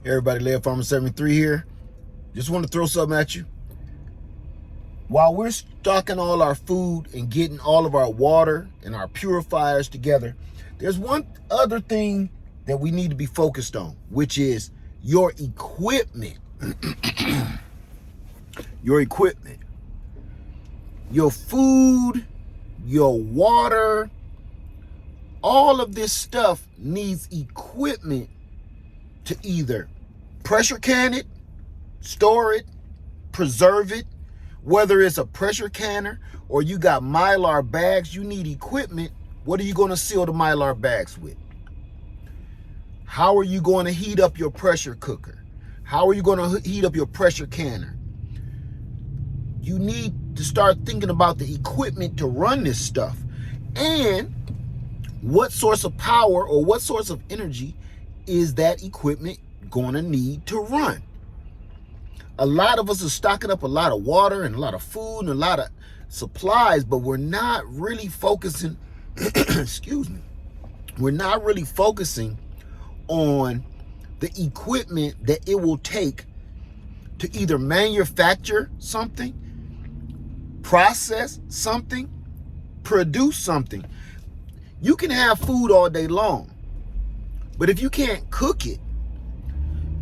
Everybody, Laird Farmer 73 here. Just want to throw something at you. While we're stocking all our food and getting all of our water and our purifiers together, there's one other thing that we need to be focused on, which is your equipment. Your equipment. Your food, your water, all of this stuff needs equipment to either pressure can it, store it, preserve it. Whether it's a pressure canner or you got Mylar bags, you need equipment. What are you going to seal the Mylar bags with? How are you going to heat up your pressure cooker? How are you going to heat up your pressure canner? You need to start thinking about the equipment to run this stuff. And what source of power or what source of energy is that equipment going to need to run? A lot of us are stocking up a lot of water and a lot of food and a lot of supplies, but we're not really focusing, excuse me, we're not really focusing on the equipment that it will take to either manufacture something, process something, produce something. You can have food all day long, but if you can't cook it,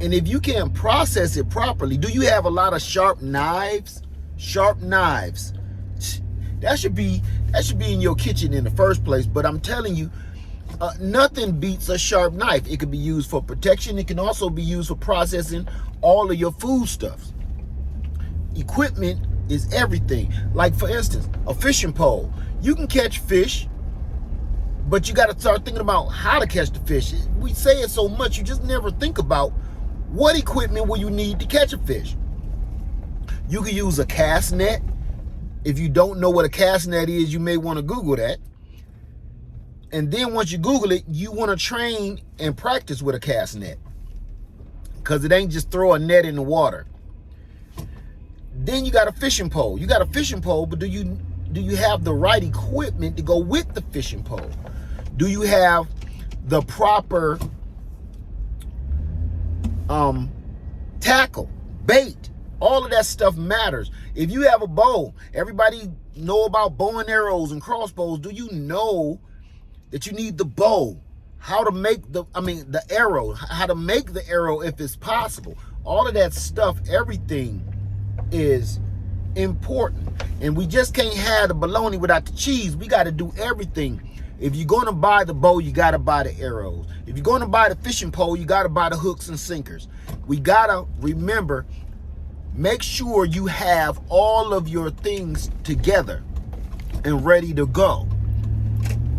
and if you can't process it properly, do you have a lot of sharp knives? Sharp knives. That should be in your kitchen in the first place. But I'm telling you, nothing beats a sharp knife. It can be used for protection. It can also be used for processing all of your foodstuffs. Equipment is everything. Like, for instance, a fishing pole. You can catch fish, but you got to start thinking about how to catch the fish. We say it so much, you just never think about what equipment will you need to catch a fish. You can use a cast net. If you don't know what a cast net is, you may want to Google that. And then once you Google it, you want to train and practice with a cast net, because it ain't just throw a net in the water. Then you got a fishing pole. You got a fishing pole, but do you have the right equipment to go with the fishing pole? Do you have the proper tackle, bait? All of that stuff matters. If you have a bow, everybody know about bow and arrows and crossbows. Do you know that you need the bow? How to make the arrow, how to make the arrow if it's possible. All of that stuff, everything is important. And we just can't have the bologna without the cheese. We got to do everything. If you're going to buy the bow, you got to buy the arrows. If you're going to buy the fishing pole, you got to buy the hooks and sinkers. We got to remember, make sure you have all of your things together and ready to go.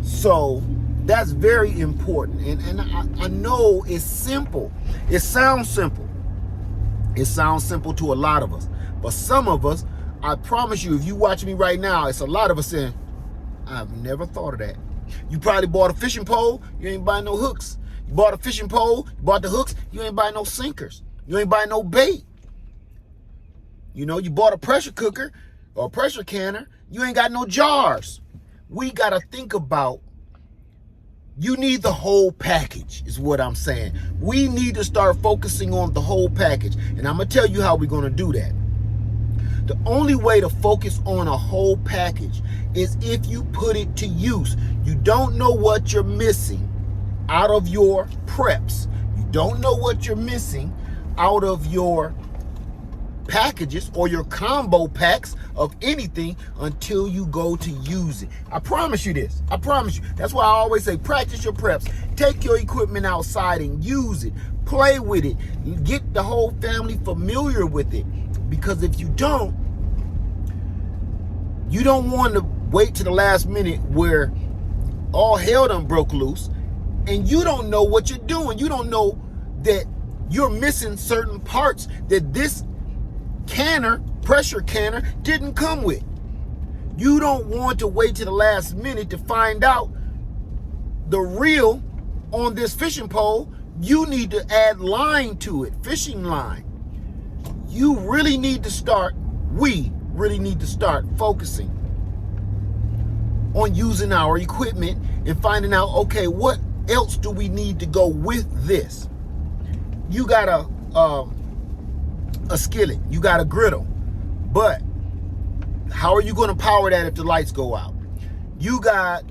So that's very important. And I know it's simple. It sounds simple. It sounds simple to a lot of us. But some of us, I promise you, if you watch me right now, it's a lot of us saying, I've never thought of that. You probably bought a fishing pole, you ain't buying no hooks. You bought a fishing pole, you bought the hooks, you ain't buying no sinkers. You ain't buying no bait. You know, you bought a pressure cooker or a pressure canner, you ain't got no jars. We got to think about, you need the whole package, is what I'm saying. We need to start focusing on the whole package. And I'm going to tell you how we're going to do that. The only way to focus on a whole package is if you put it to use. You don't know what you're missing out of your preps. You don't know what you're missing out of your packages or your combo packs of anything until you go to use it. I promise you this. I promise you. That's why I always say practice your preps. Take your equipment outside and use it. Play with it. Get the whole family familiar with it. Because if you don't want to wait to the last minute where all hell done broke loose and you don't know what you're doing. You don't know that you're missing certain parts that this pressure canner didn't come with. You don't want to wait to the last minute to find out the reel on this fishing pole. You need to add line to it, fishing line. We really need to start focusing on using our equipment and finding out, okay, what else do we need to go with this? you got a skillet, you got a griddle, but how are you going to power that if the lights go out? You got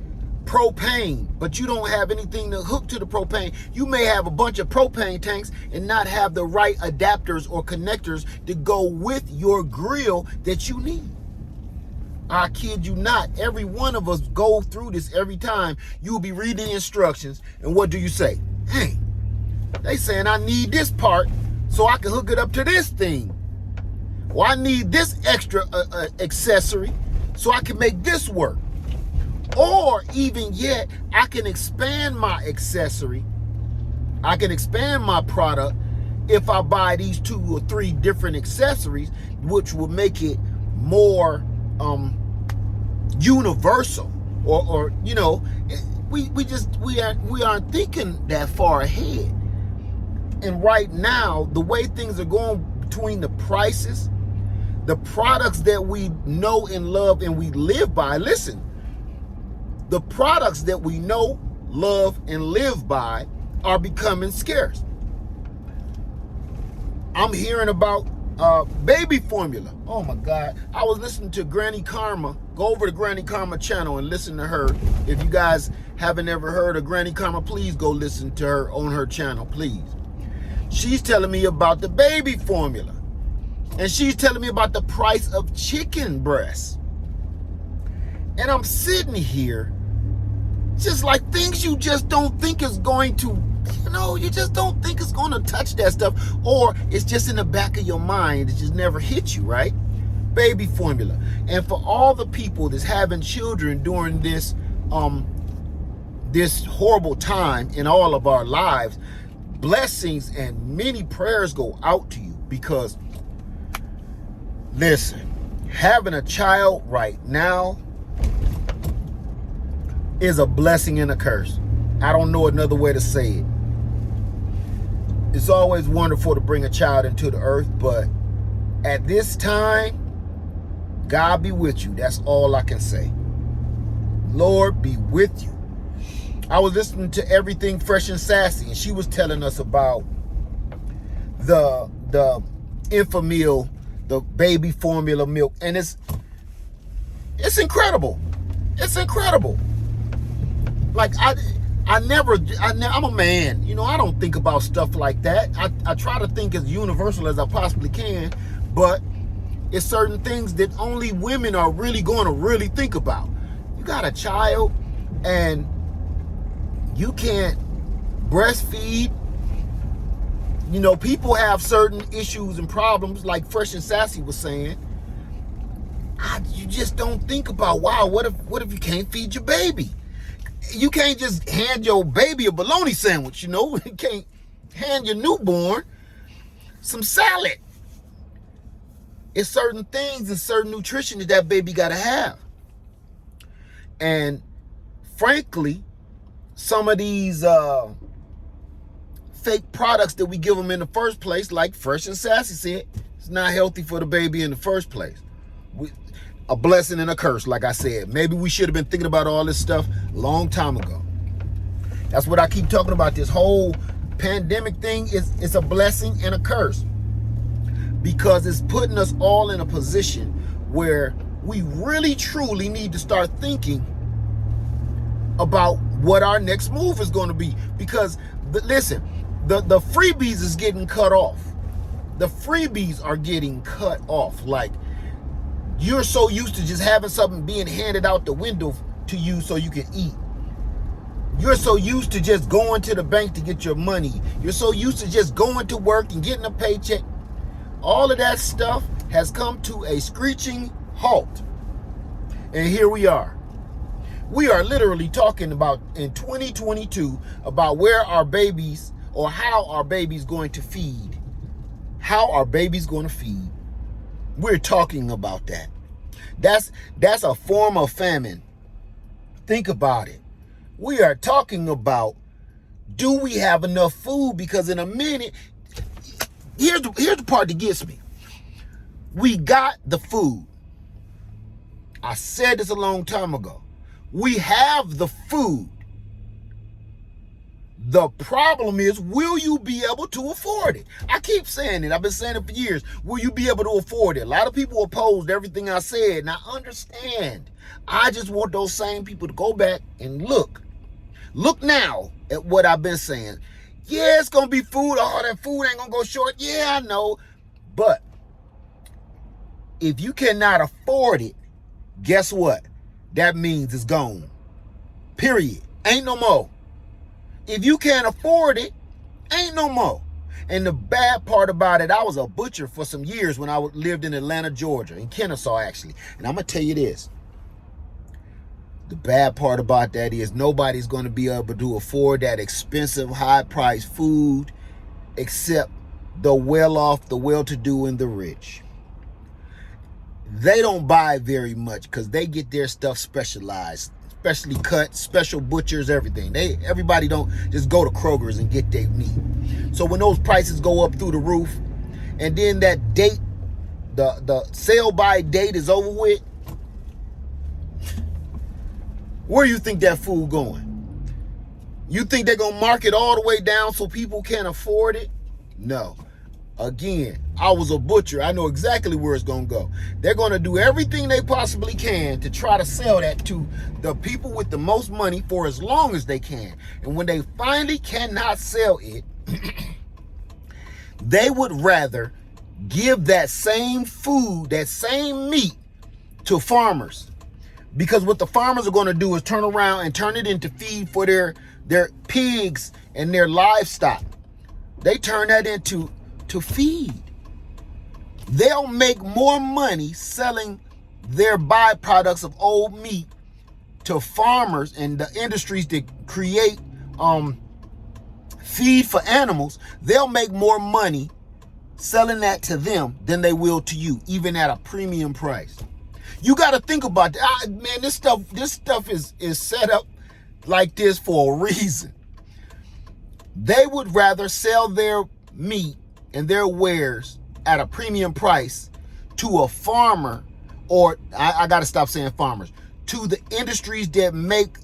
propane, but you don't have anything to hook to the propane. You may have a bunch of propane tanks and not have the right adapters or connectors to go with your grill that you need. I kid you not, every one of us go through this every time. You'll be reading the instructions, and what do you say? Hey, they saying I need this part so I can hook it up to this thing. Or I need this extra accessory so I can make this work. Or even yet, I can expand my accessory. I can expand my product if I buy these 2 or 3 different accessories, which will make it more universal. Or you know, we aren't thinking that far ahead. And right now, the way things are going between the prices, the products that we know and love and we live by, listen, the products that we know, love, and live by are becoming scarce. I'm hearing about baby formula. Oh my God. I was listening to Granny Karma. Go over to Granny Karma channel and listen to her. If you guys haven't ever heard of Granny Karma, please go listen to her on her channel, please. She's telling me about the baby formula. And she's telling me about the price of chicken breasts. And I'm sitting here just like things you just don't think is going to, you know, you just don't think it's going to touch that stuff. Or it's just in the back of your mind. It just never hit you, right? Baby formula. And for all the people that's having children during this this horrible time in all of our lives, blessings and many prayers go out to you, because listen, having a child right now is a blessing and a curse. I don't know another way to say it. It's always wonderful to bring a child into the earth, but at this time, God be with you. That's all I can say. Lord be with you. I was listening to Everything Fresh and Sassy, and she was telling us about the Enfamil, the baby formula milk, and it's incredible. It's incredible. Like I'm a man, you know, I don't think about stuff like that. I try to think as universal as I possibly can, but it's certain things that only women are really going to really think about. You got a child and you can't breastfeed. You know, people have certain issues and problems, like Fresh and Sassy was saying. You just don't think about, wow, what if you can't feed your baby? You can't just hand your baby a bologna sandwich, you know. You can't hand your newborn some salad. It's certain things and certain nutrition that baby got to have. And frankly, some of these fake products that we give them in the first place, like Fresh and Sassy said, it's not healthy for the baby in the first place. A blessing and a curse, like I said. Maybe we should have been thinking about all this stuff a long time ago. That's what I keep talking about. This whole pandemic thing is a blessing and a curse, because it's putting us all in a position where we really truly need to start thinking about what our next move is going to be. Because listen, the freebies is getting cut off. The freebies are getting cut off. Like, you're so used to just having something being handed out the window to you so you can eat. You're so used to just going to the bank to get your money. You're so used to just going to work and getting a paycheck. All of that stuff has come to a screeching halt. And here we are. We are literally talking about in 2022 about where our babies, or how our babies going to feed. How our babies going to feed. We're talking about that. That's a form of famine. Think about it. We are talking about, do we have enough food? Because in a minute, here's the part that gets me. We got the food. I said this a long time ago. We have the food. The problem is, will you be able to afford it? I keep saying it. I've been saying it for years. Will you be able to afford it? A lot of people opposed everything I said, and I understand. I just want those same people to go back and look. Look now at what I've been saying. Yeah, it's going to be food. Oh, that food ain't going to go short. Yeah, I know. But if you cannot afford it, guess what? That means it's gone. Period. Ain't no more. If you can't afford it, ain't no more. And the bad part about it, I was a butcher for some years when I lived in Atlanta, Georgia, in Kennesaw, actually. And I'm going to tell you this. The bad part about that is nobody's going to be able to afford that expensive, high-priced food except the well-off, the well-to-do, and the rich. They don't buy very much because they get their stuff specialized. Specially cut, special butchers, everything. Everybody don't just go to Kroger's and get their meat. So when those prices go up through the roof, and then that date, the sell by date is over with, where you think that food going? You think they're gonna mark it all the way down so people can't afford it? No. Again, I was a butcher. I know exactly where it's going to go. They're going to do everything they possibly can to try to sell that to the people with the most money for as long as they can. And when they finally cannot sell it, they would rather give that same food, that same meat to farmers. Because what the farmers are going to do is turn around and turn it into feed for their pigs and their livestock. They turn that into feed. They'll make more money selling their byproducts of old meat to farmers and the industries that create feed for animals. They'll make more money selling that to them than they will to you, even at a premium price. You got to think about that. Man, this stuff is set up like this for a reason. They would rather sell their meat and their wares at a premium price to a farmer, or I got to stop saying farmers, to the industries that make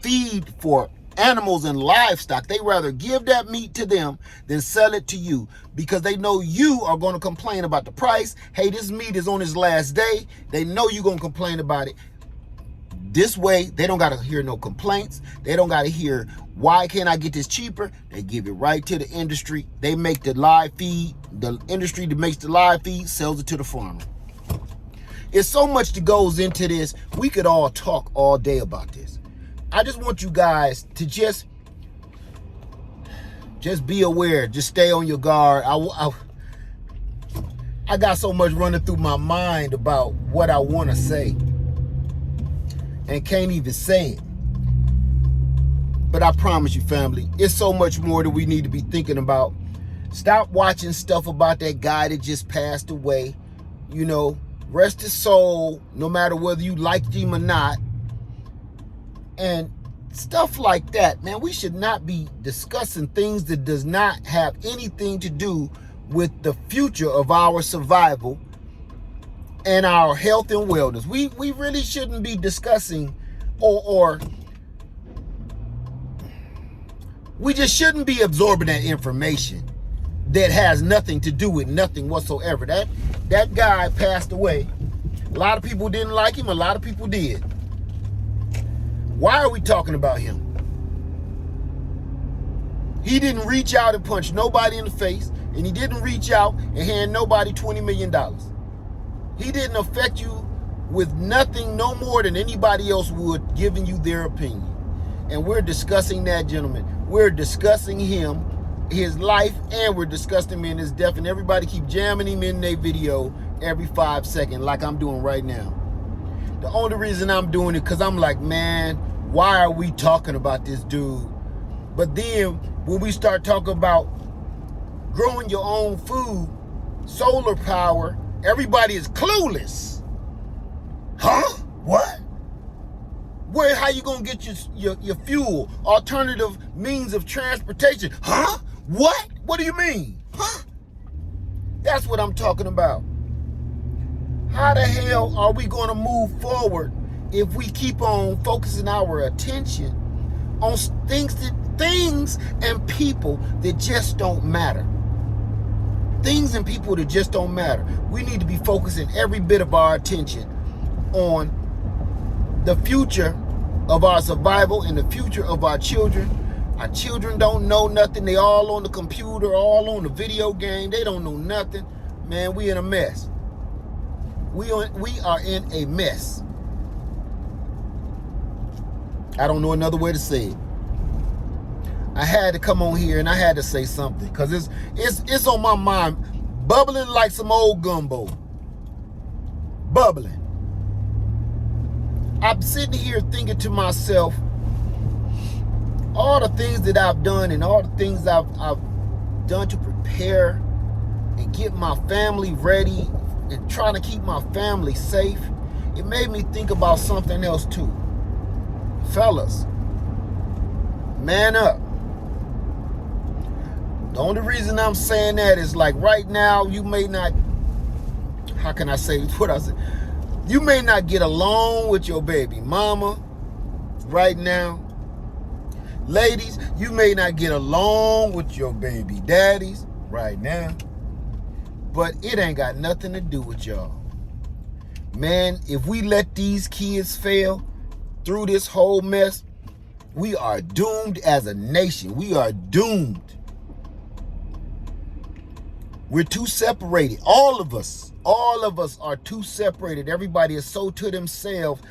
feed for animals and livestock. They rather give that meat to them than sell it to you, because they know you are going to complain about the price. Hey, this meat is on its last day. They know you're going to complain about it. This way, they don't got to hear no complaints. They don't got to hear, why can't I get this cheaper? They give it right to the industry. They make the live feed. The industry that makes the live feed sells it to the farmer. It's so much that goes into this. We could all talk all day about this. I just want you guys to just be aware. Just stay on your guard. I got so much running through my mind about what I want to say and can't even say it. But I promise you, family, it's so much more that we need to be thinking about. Stop watching stuff about that guy that just passed away. You know, rest his soul, no matter whether you liked him or not. And stuff like that, man, we should not be discussing things that does not have anything to do with the future of our survival and our health and wellness. We really shouldn't be discussing or we just shouldn't be absorbing that information that has nothing to do with nothing whatsoever. That guy passed away. A lot of people didn't like him. A lot of people did. Why are we talking about him? He didn't reach out and punch nobody in the face, and he didn't reach out and hand nobody $20 million. He didn't affect you with nothing, no more than anybody else would, giving you their opinion. And we're discussing that, gentlemen. We're discussing him, his life, and we're discussing him in his death. And everybody keep jamming him in their video every 5 seconds, like I'm doing right now. The only reason I'm doing it because I'm like, man, why are we talking about this dude? But then when we start talking about growing your own food, solar power, everybody is clueless. Huh? What? How you gonna get your fuel? Alternative means of transportation. Huh? What? What do you mean? Huh? That's what I'm talking about. How the hell are we gonna move forward if we keep on focusing our attention on things that things and people that just don't matter. Things and people that just don't matter. We need to be focusing every bit of our attention on the future of our survival and the future of our children. Our children don't know nothing. They all on the computer, all on the video game. They don't know nothing. Man, we in a mess. We are in a mess. I don't know another way to say it. I had to come on here and I had to say something because it's on my mind, bubbling like some old gumbo. Bubbling. I'm sitting here thinking to myself, all the things that I've done and all the things I've done to prepare and get my family ready and trying to keep my family safe, it made me think about something else too. Fellas, man up. The only reason I'm saying that is like right now, you may not, how can I say what I said? You may not get along with your baby mama right now. Ladies, you may not get along with your baby daddies right now. But it ain't got nothing to do with y'all. Man, if we let these kids fail through this whole mess, we are doomed as a nation. We are doomed. We're too separated. All of us are too separated. Everybody is so to themselves.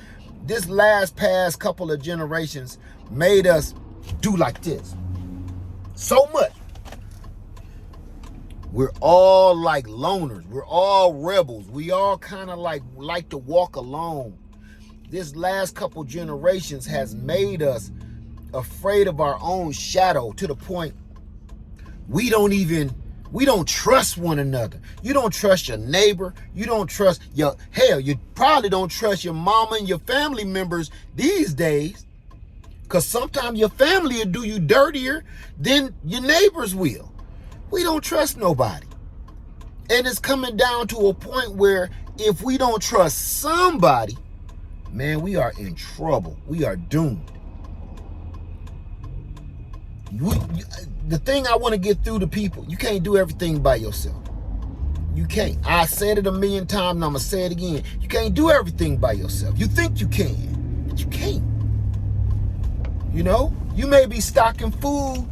This past couple of generations made us do like this. So much. We're all like loners. We're all rebels. We all kind of like to walk alone. This last couple generations has made us afraid of our own shadow to the point we don't trust one another. You don't trust your neighbor. You don't trust you probably don't trust your mama and your family members these days. Because sometimes your family will do you dirtier than your neighbors will. We don't trust nobody. And it's coming down to a point where if we don't trust somebody, man, we are in trouble. We are doomed. The thing I want to get through to people, you can't do everything by yourself. You can't. I said it a million times and I'm going to say it again. You can't do everything by yourself. You think you can, but you can't. You know, you may be stocking food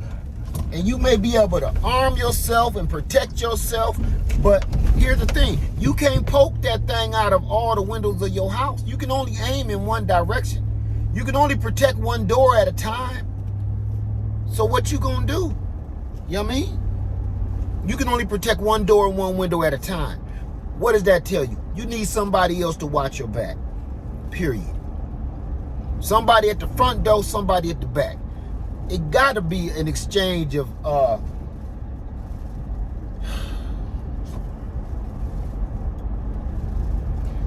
and you may be able to arm yourself and protect yourself, but here's the thing. You can't poke that thing out of all the windows of your house. You can only aim in one direction. You can only protect one door at a time. So what you gonna do? You know what I mean? You can only protect one door and one window at a time. What does that tell you? You need somebody else to watch your back. Period. Somebody at the front door, somebody at the back. It gotta be an exchange of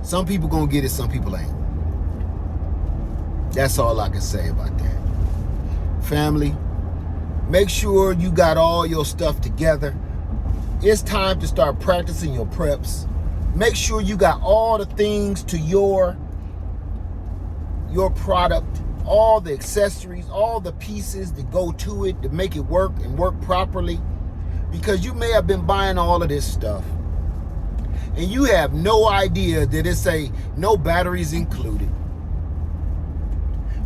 some people gonna get it, some people ain't. That's all I can say about that. Family, make sure you got all your stuff together. It's time to start practicing your preps. Make sure you got all the things to your product, all the accessories, all the pieces that go to it to make it work and work properly. Because you may have been buying all of this stuff and you have no idea that it's no batteries included.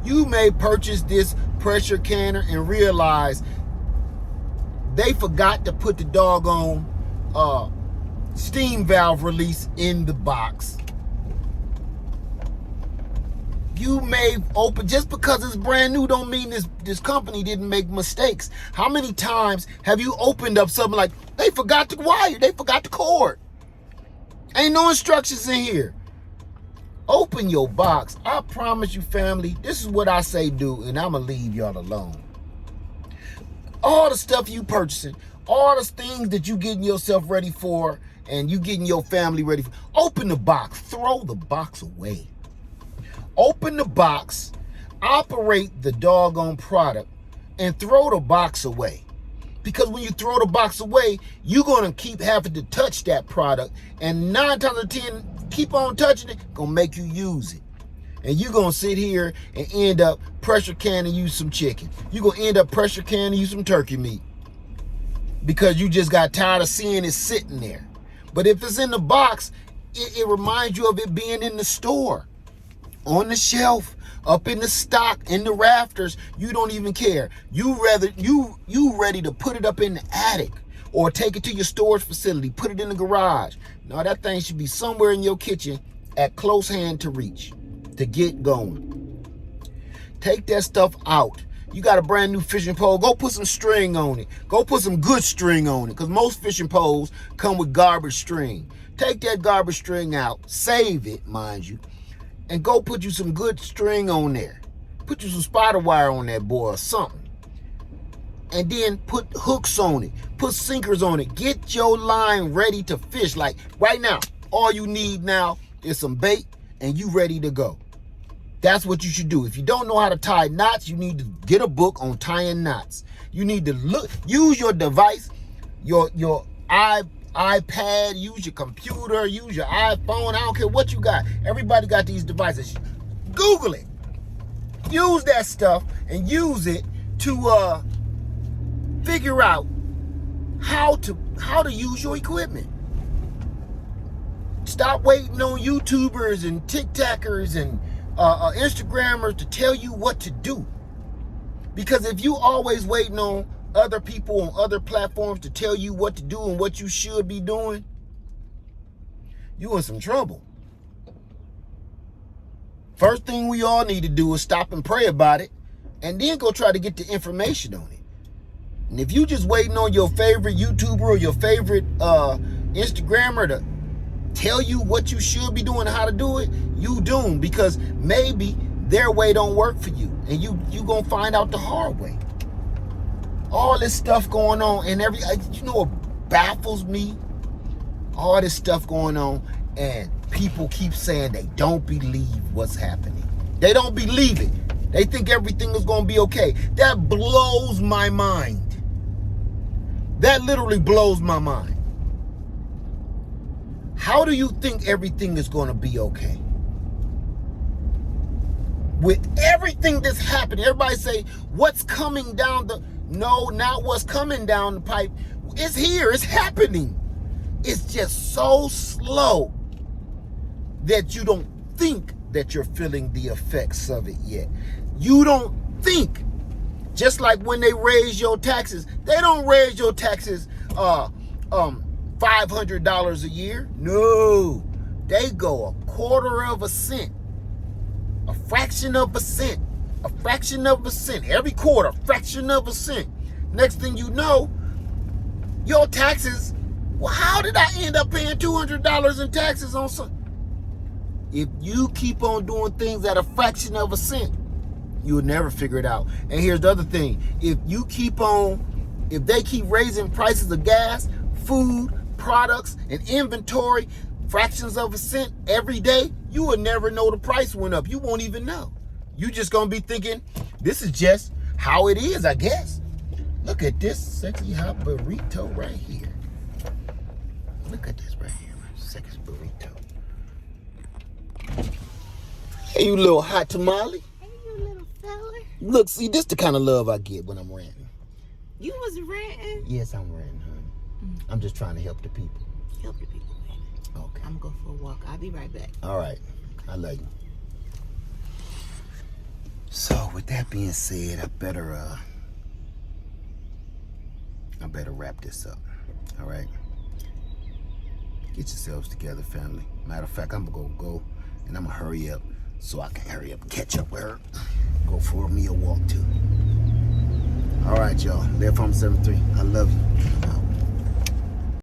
You may purchase this pressure canner and realize they forgot to put the doggone steam valve release in the box. You may open, just because it's brand new don't mean this company didn't make mistakes. How many times have you opened up something like, they forgot the wire, they forgot the cord. Ain't no instructions in here. Open your box. I promise you, family, this is what I say do, and I'm going to leave y'all alone. All the stuff you purchasing, all the things that you getting yourself ready for, and you getting your family ready for, open the box. Throw the box away. Open the box, operate the doggone product, and throw the box away. Because when you throw the box away, you're going to keep having to touch that product, and 9 times out of 10, keep on touching it, gonna make you use it. And you're going to sit here and end up pressure canning you some chicken. You're going to end up pressure canning you some turkey meat. Because you just got tired of seeing it sitting there. But if it's in the box, it reminds you of it being in the store, on the shelf, up in the stock, in the rafters. You don't even care. You ready to put it up in the attic or take it to your storage facility, put it in the garage. No, that thing should be somewhere in your kitchen at close hand to reach, to get going. Take that stuff out. You got a brand new fishing pole, go put some string on it. Go put some good string on it, because most fishing poles come with garbage string. Take that garbage string out, save it, mind you, and go put you some good string on there. Put you some spider wire on that boy or something. And then put hooks on it, put sinkers on it. Get your line ready to fish. Like right now, all you need now is some bait and you ready to go. That's what you should do. If you don't know how to tie knots, you need to get a book on tying knots. You need to use your device, your iPad, use your computer, use your iPhone. I don't care what you got. Everybody got these devices. Google it. Use that stuff and use it to figure out how to use your equipment. Stop waiting on YouTubers and TikTokers and Instagrammers to tell you what to do. Because if you always waiting on other people on other platforms to tell you what to do and what you should be doing, you in some trouble. First thing we all need to do is stop and pray about it and then go try to get the information on it. And if you just waiting on your favorite YouTuber or your favorite Instagrammer to tell you what you should be doing and how to do it, you doomed, because maybe their way don't work for you and you gonna find out the hard way. All this stuff going on and you know what baffles me? All this stuff going on and people keep saying they don't believe what's happening. They don't believe it. They think everything is gonna be okay. That blows my mind. That literally blows my mind. How do you think everything is going to be okay? With everything that's happening, everybody say, what's coming down the... No, not what's coming down the pipe. It's here. It's happening. It's just so slow that you don't think that you're feeling the effects of it yet. You don't think. Just like when they raise your taxes, they don't raise your taxes $500 a year. No, they go 1/4 of a cent, a fraction of a cent, a fraction of a cent every quarter, fraction of a cent. Next thing you know, your taxes. Well, how did I end up paying $200 in taxes on something? If you keep on doing things at a fraction of a cent, you'll never figure it out. And here's the other thing: if they keep raising prices of gas, food, products, and inventory fractions of a cent every day, you will never know the price went up. You won't even know. You just gonna be thinking, this is just how it is, I guess. Look at this sexy hot burrito right here. Look at this right here, sexy burrito. Hey, you little hot tamale. Hey, you little fella. Look, see, this the kind of love I get when I'm ranting. You was ranting? Yes, I'm ranting, honey. I'm just trying to help the people. Help the people, man. Okay. I'm going to go for a walk. I'll be right back. All right. I love you. So, with that being said, I better wrap this up. All right? Get yourselves together, family. Matter of fact, I'm going to go and I'm going to hurry up so I can hurry up and catch up with her. Go for me a walk, too. All right, y'all. Live Home 73. I love you.